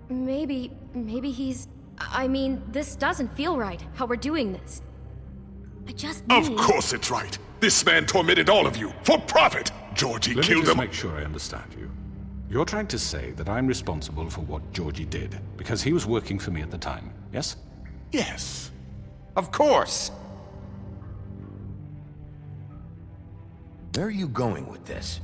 Maybe he's... I mean, this doesn't feel right, how we're doing this. I just need... Of course it's right. This man tormented all of you, for profit! Georgie Let me killed just him. make sure I understand you. You're trying to say that I'm responsible for what Georgie did, because he was working for me at the time, yes? Yes. Of course! Where are you going with this?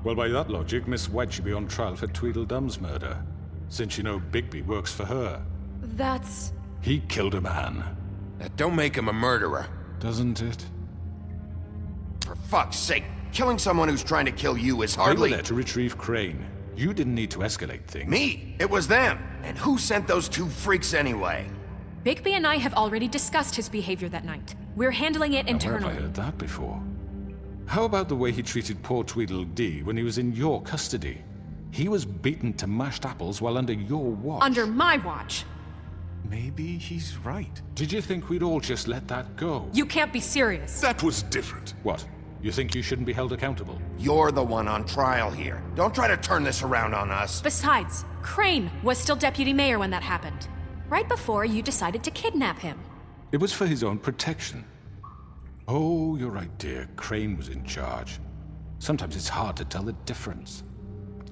Well, by that logic, Miss White should be on trial for Tweedledum's murder, since you know Bigby works for her. That's... He killed a man. That don't make him a murderer. Doesn't it? For fuck's sake, killing someone who's trying to kill you is They were hardly... there to retrieve Crane. You didn't need to escalate things. Me! It was them! And who sent those two freaks anyway? Bigby and I have already discussed his behavior that night. We're handling it Now, where have I internally. heard that before? How about the way he treated poor Tweedledee when he was in your custody? He was beaten to mashed apples while under your watch. Under my watch. Maybe he's right. Did you think we'd all just let that go? You can't be serious. That was different. What? You think you shouldn't be held accountable? You're the one on trial here. Don't try to turn this around on us. Besides, Crane was still deputy mayor when that happened. Right before you decided to kidnap him. It was for his own protection. Oh, you're right, dear. Crane was in charge. Sometimes it's hard to tell the difference.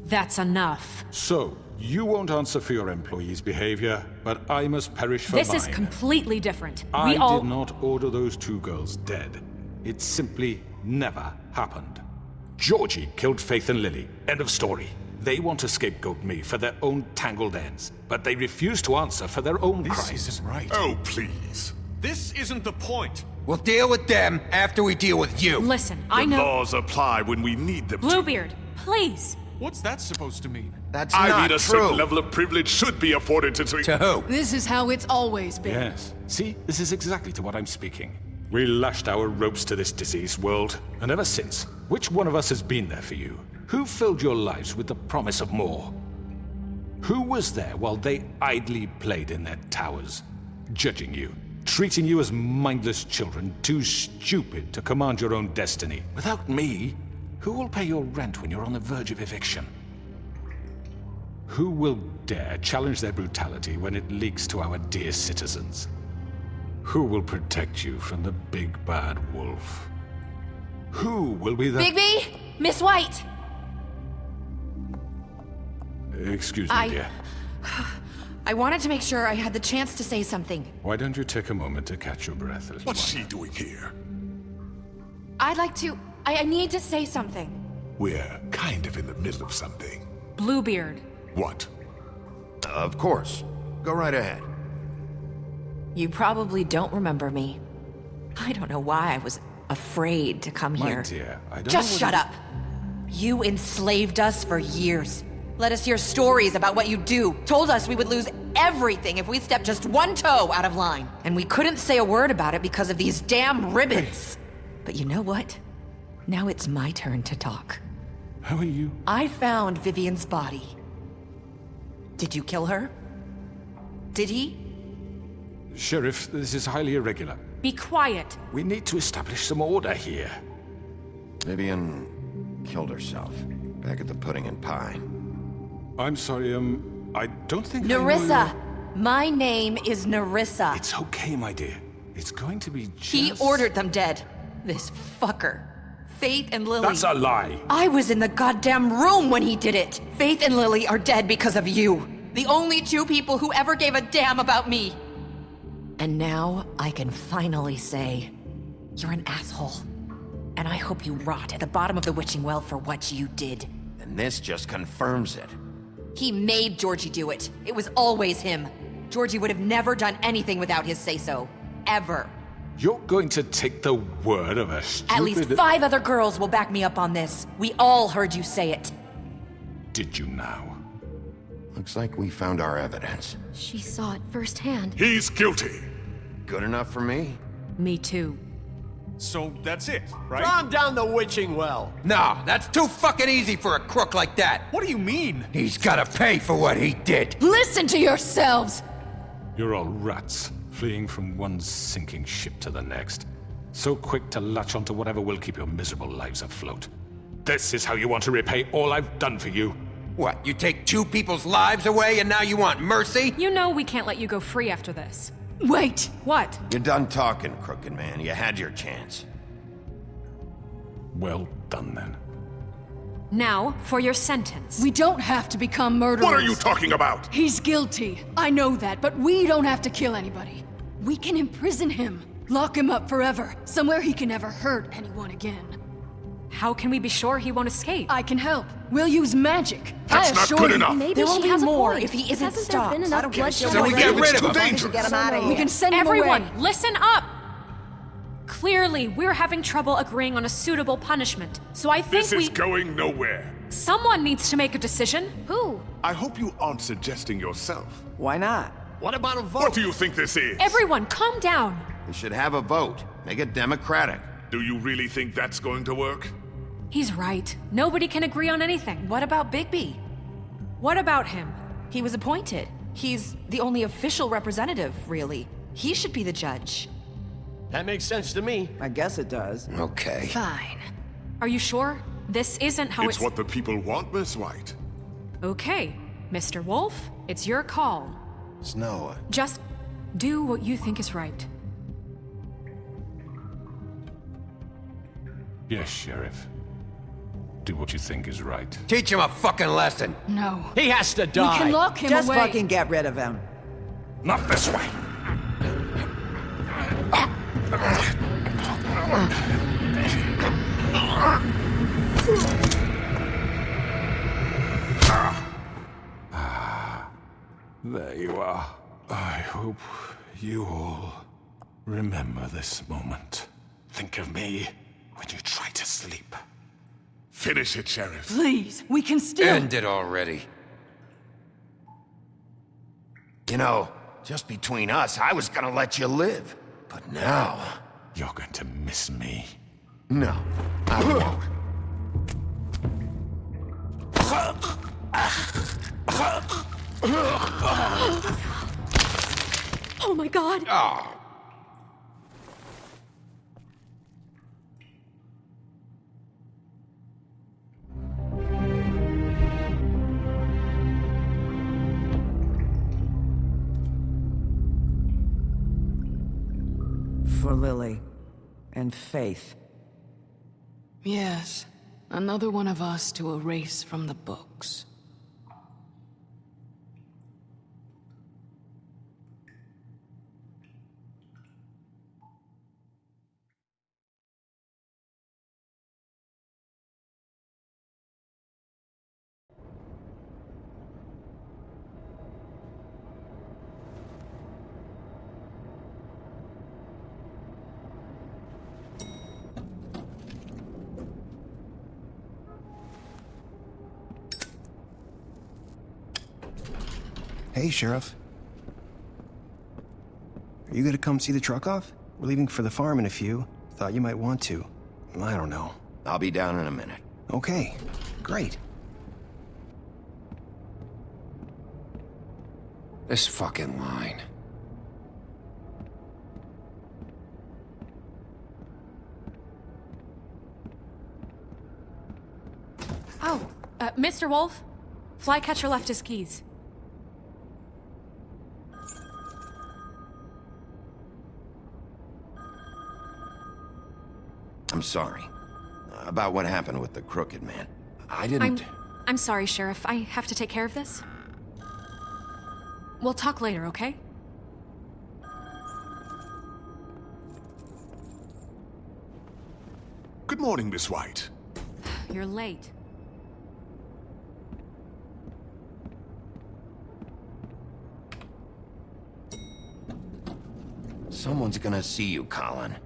That's enough. So, you won't answer for your employees' behavior, but I must perish for This mine. is completely different. I We all... did not order those two girls dead. It simply never happened. Georgie killed Faith and Lily. End of story. They want to scapegoat me for their own tangled ends, but they refuse to answer for their own crimes. This isn't right. Oh, please. This isn't the point. We'll deal with them after we deal with you. Listen, The I know... laws apply when we need them to. Bluebeard, please. What's that supposed to mean? That's I not mean, a true. certain level of privilege should be afforded to... To who? This is how it's always been. Yes. See, this is exactly to what I'm speaking. We lashed our ropes to this diseased world, and ever since, which one of us has been there for you? Who filled your lives with the promise of more? Who was there while they idly played in their towers, judging you, treating you as mindless children, too stupid to command your own destiny? Without me, who will pay your rent when you're on the verge of eviction? Who will dare challenge their brutality when it leaks to our dear citizens? Who will protect you from the big bad wolf? Who will be the... Bigby! Miss White! Excuse me, dear. I wanted to make sure I had the chance to say something. Why don't you take a moment to catch your breath, little What's one? she doing here? I'd like to... I need to say something. We're kind of in the middle of something. Bluebeard. What? Of course. Go right ahead. You probably don't remember me. I don't know why I was afraid to come My here. dear, I don't Just know shut up. You enslaved us for years. Let us hear stories about what you do. Told us we would lose everything if we stepped just one toe out of line. And we couldn't say a word about it because of these damn ribbons. But you know what? Now it's my turn to talk. How are you? I found Vivian's body. Did you kill her? Did he? Sheriff, this is highly irregular. Be quiet. We need to establish some order here. Vivian killed herself back at the Pudding and Pie. I'm sorry, I don't think I know Nerissa! My name is Nerissa. It's okay, my dear. It's going to be just... He ordered them dead. This fucker. Faith and Lily. That's a lie. I was in the goddamn room when he did it. Faith and Lily are dead because of you. The only two people who ever gave a damn about me. And now I can finally say, you're an asshole. And I hope you rot at the bottom of the witching well for what you did. And this just confirms it. He made Georgie do it. It was always him. Georgie would have never done anything without his say-so. Ever. You're going to take the word of a stupid... At least 5 other girls will back me up on this. We all heard you say it. Did you now? Looks like we found our evidence. She saw it firsthand. He's guilty. Good enough for me? Me too. So that's it, right? Calm down the witching well. No, that's too fucking easy for a crook like that. What do you mean? He's gotta pay for what he did. Listen to yourselves! You're all rats, fleeing from one sinking ship to the next. So quick to latch onto whatever will keep your miserable lives afloat. This is how you want to repay all I've done for you? What, you take 2 people's lives away and now you want mercy? You know we can't let you go free after this. Wait! What? You're done talking, Crooked Man. You had your chance. Well done, then. Now, for your sentence. We don't have to become murderers. What are you talking about? He's guilty. I know that, but we don't have to kill anybody. We can imprison him. Lock him up forever. Somewhere he can never hurt anyone again. How can we be sure he won't escape? I can help. We'll use magic. That's I not assure good you. enough. Maybe There will she be has a more point. if he isn't Hasn't stopped. there been I enough don't care. bloodshed Then we already? get rid of him. him. Dangerous. Get him out of We here. can send him Everyone, away. listen up! Clearly, we're having trouble agreeing on a suitable punishment, so I think This is we... going nowhere. Someone needs to make a decision. Who? I hope you aren't suggesting yourself. Why not? What about a vote? What do you think this is? Everyone, calm down. We should have a vote. Make it democratic. Do you really think that's going to work? He's right. Nobody can agree on anything. What about Bigby? What about him? He was appointed. He's the only official representative, really. He should be the judge. That makes sense to me. I guess it does. Okay. Fine. Are you sure? This isn't how It's what the people want, Miss White. Okay, Mr. Wolf, it's your call. Snow. Just do what you think is right. Yes, Sheriff. Do what you think is right. Teach him a fucking lesson. No. He has to We die. can lock him Just away. fucking get rid of him. Not this way! There you are. I hope you all remember this moment. Think of me when you try to sleep. Finish it, Sheriff. Please, we can still... End it already. You know, just between us, I was gonna let you live. But now... You're going to miss me. No, I won't. Oh my god! Oh. For Lily. And Faith. Yes. Another one of us to erase from the books. Hey, Sheriff. Are you gonna come see the truck off? We're leaving for the farm in a few. Thought you might want to. I don't know. I'll be down in a minute. Okay, great. This fucking line. Oh, Mr. Wolf, Flycatcher left his keys. I'm sorry. About what happened with the Crooked Man. I didn't... I'm sorry, Sheriff. I have to take care of this. We'll talk later, okay? Good morning, Miss White. You're late. Someone's gonna see you, Colin.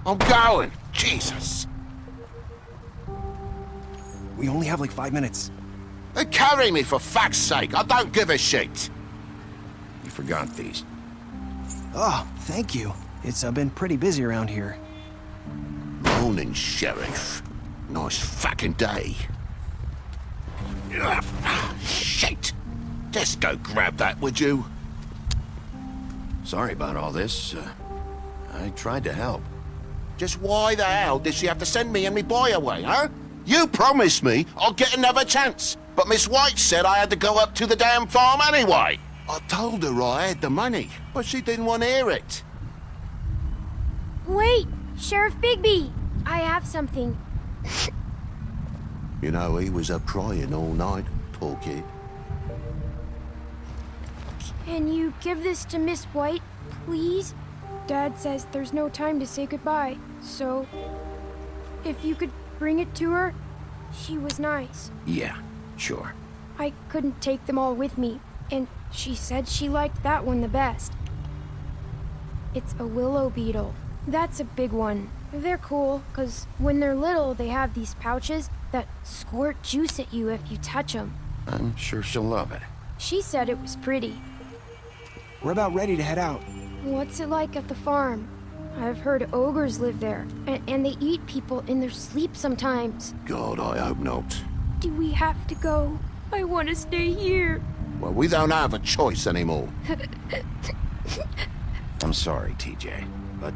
I'm going. Jesus. We only have like 5 minutes. Carry me, for fuck's sake. I don't give a shit. You forgot these. Oh, thank you. It's been pretty busy around here. Morning, Sheriff. Nice fucking day. Shit. Just go grab that, would you? Sorry about all this. I tried to help. Just why the hell did she have to send me and me boy away, huh? You promised me I'll get another chance, but Miss White said I had to go up to the damn farm anyway. I told her I had the money, but she didn't want to hear it. Wait, Sheriff Bigby! I have something. You know, he was up crying all night, poor kid. Can you give this to Miss White, please? Dad says there's no time to say goodbye, so if you could bring it to her, she was nice. Yeah, sure. I couldn't take them all with me, and she said she liked that one the best. It's a willow beetle. That's a big one. They're cool, because when they're little, they have these pouches that squirt juice at you if you touch them. I'm sure she'll love it. She said it was pretty. We're about ready to head out. What's it like at the farm? I've heard ogres live there, and they eat people in their sleep sometimes. God, I hope not. Do we have to go? I want to stay here. Well, we don't have a choice anymore. I'm sorry, TJ. But,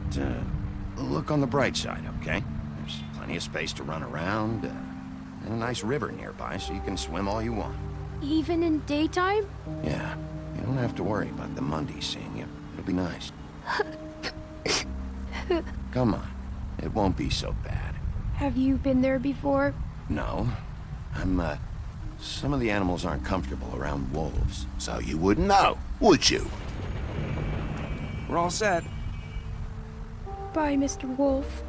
look on the bright side, okay? There's plenty of space to run around, and a nice river nearby, so you can swim all you want. Even in daytime? Yeah, you don't have to worry about the Mundies seeing you. It'll be nice. Come on, it won't be so bad. Have you been there before? No, some of the animals aren't comfortable around wolves. So you wouldn't know, would you? We're all set. Bye, Mr. Wolf.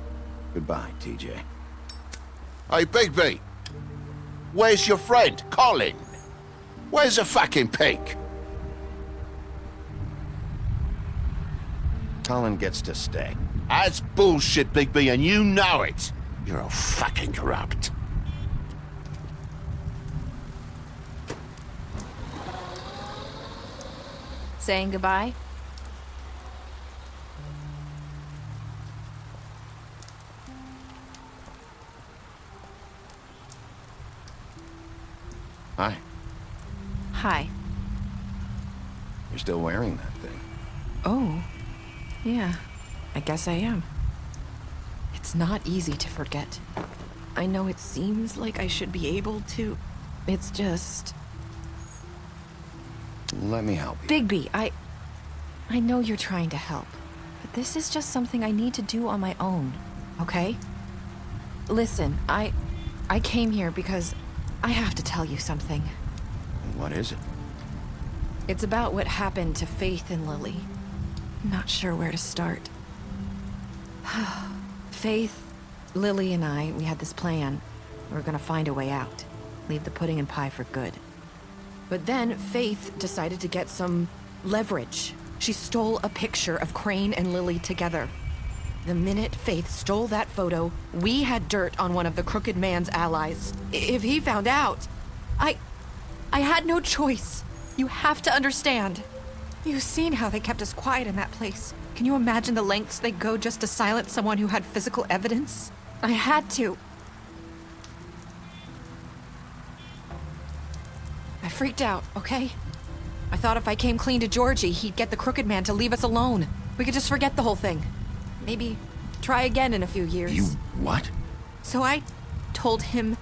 Goodbye, TJ. Hey, Bigby. Where's your friend, Colin? Where's the fucking pig? Colin gets to stay. That's bullshit, Bigby, and you know it. You're all fucking corrupt. Saying goodbye? Hi. Hi. You're still wearing that thing. Oh, yeah, I guess I am. It's not easy to forget. I know it seems like I should be able to. It's just... Let me help you. Bigby, I know you're trying to help, but this is just something I need to do on my own, okay? Listen, I came here because I have to tell you something. What is it? It's about what happened to Faith and Lily. I'm not sure where to start. Faith, Lily, and I, we had this plan. We were gonna find a way out. Leave the pudding and pie for good. But then Faith decided to get some leverage. She stole a picture of Crane and Lily together. The minute Faith stole that photo, we had dirt on one of the Crooked Man's allies. If he found out, I had no choice. You have to understand. You've seen how they kept us quiet in that place. Can you imagine the lengths they go just to silence someone who had physical evidence? I had to. I freaked out, okay? I thought if I came clean to Georgie, he'd get the Crooked Man to leave us alone. We could just forget the whole thing. Maybe try again in a few years. You what? So I told him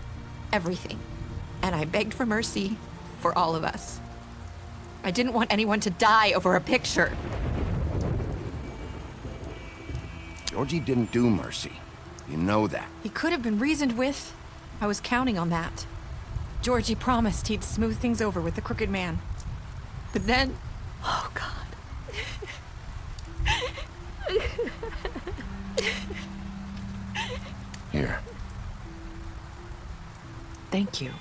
everything. And I begged for mercy for all of us. I didn't want anyone to die over a picture. Georgie didn't do mercy. You know that. He could have been reasoned with. I was counting on that. Georgie promised he'd smooth things over with the Crooked Man. But then... Oh, God. Here. Thank you.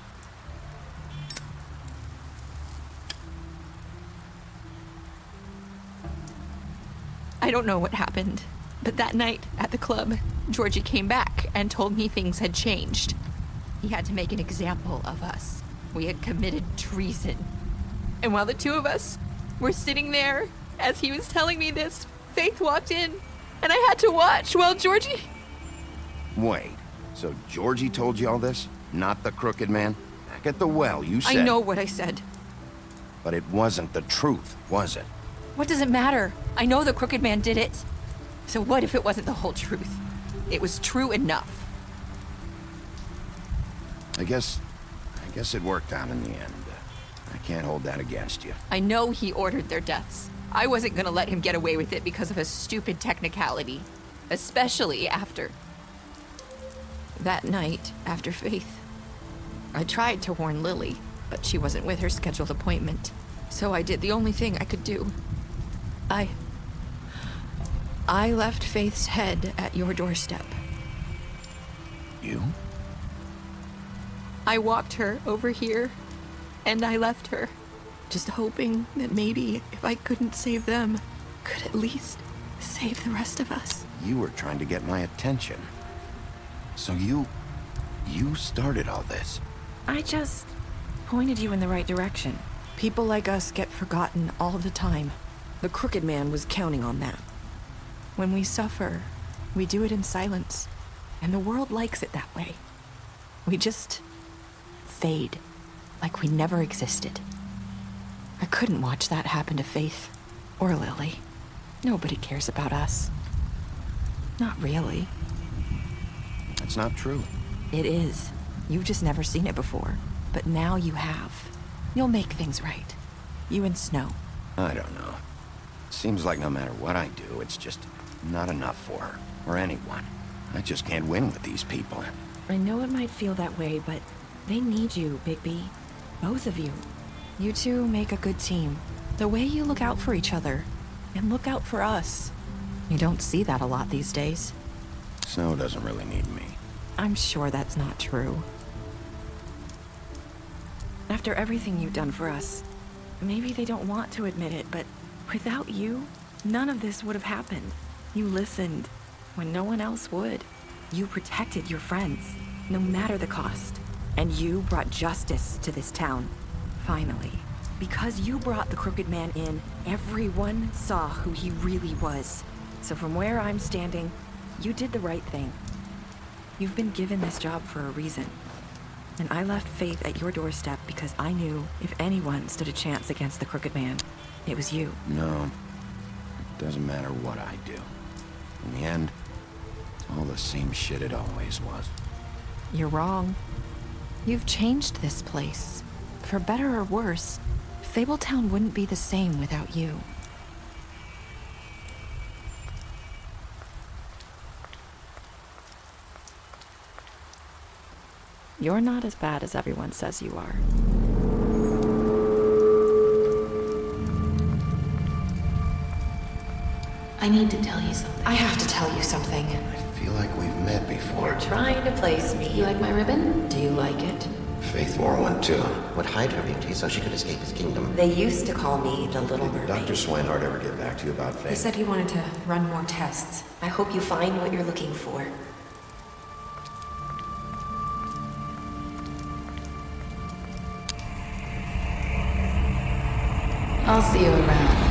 I don't know what happened. But that night at the club, Georgie came back and told me things had changed. He had to make an example of us. We had committed treason. And while the two of us were sitting there, as he was telling me this, Faith walked in, and I had to watch while Georgie... Wait, so Georgie told you all this? Not the Crooked Man? Back at the well, you said... I know what I said. But it wasn't the truth, was it? What does it matter? I know the Crooked Man did it. So what if it wasn't the whole truth? It was true enough. I guess it worked out in the end. I can't hold that against you. I know he ordered their deaths. I wasn't gonna let him get away with it because of a stupid technicality. Especially after... that night, after Faith. I tried to warn Lily, but she wasn't with her scheduled appointment. So I did the only thing I could do. I left Faith's head at your doorstep. You? I walked her over here, and I left her, just hoping that maybe if I couldn't save them, could at least save the rest of us. You were trying to get my attention. So you started all this. I just pointed you in the right direction. People like us get forgotten all the time. The Crooked Man was counting on that. When we suffer, we do it in silence, and the world likes it that way. We just fade, like we never existed. I couldn't watch that happen to Faith or Lily. Nobody cares about us. Not really. That's not true. It is. You've just never seen it before. But now you have. You'll make things right. You and Snow. I don't know. It seems like no matter what I do, it's just not enough for her, or anyone. I just can't win with these people. I know it might feel that way, but they need you, Bigby. Both of you. You two make a good team. The way you look out for each other, and look out for us. You don't see that a lot these days. Snow doesn't really need me. I'm sure that's not true. After everything you've done for us, maybe they don't want to admit it, but without you, none of this would have happened. You listened when no one else would. You protected your friends, no matter the cost. And you brought justice to this town, finally. Because you brought the Crooked Man in, everyone saw who he really was. So from where I'm standing, you did the right thing. You've been given this job for a reason. And I left Faith at your doorstep because I knew if anyone stood a chance against the Crooked Man, it was you. No. It doesn't matter what I do. In the end, it's all the same shit it always was. You're wrong. You've changed this place. For better or worse, Fabletown wouldn't be the same without you. You're not as bad as everyone says you are. I need to tell you something. I have to tell you something. I feel like we've met before. You're trying to place me. You like my ribbon? Do you like it? Faith wore one too. Would hide her beauty so she could escape his kingdom. They used to call me the Little Mermaid. Did Dr. Swinehart ever get back to you about Faith? He said he wanted to run more tests. I hope you find what you're looking for. I'll see you around.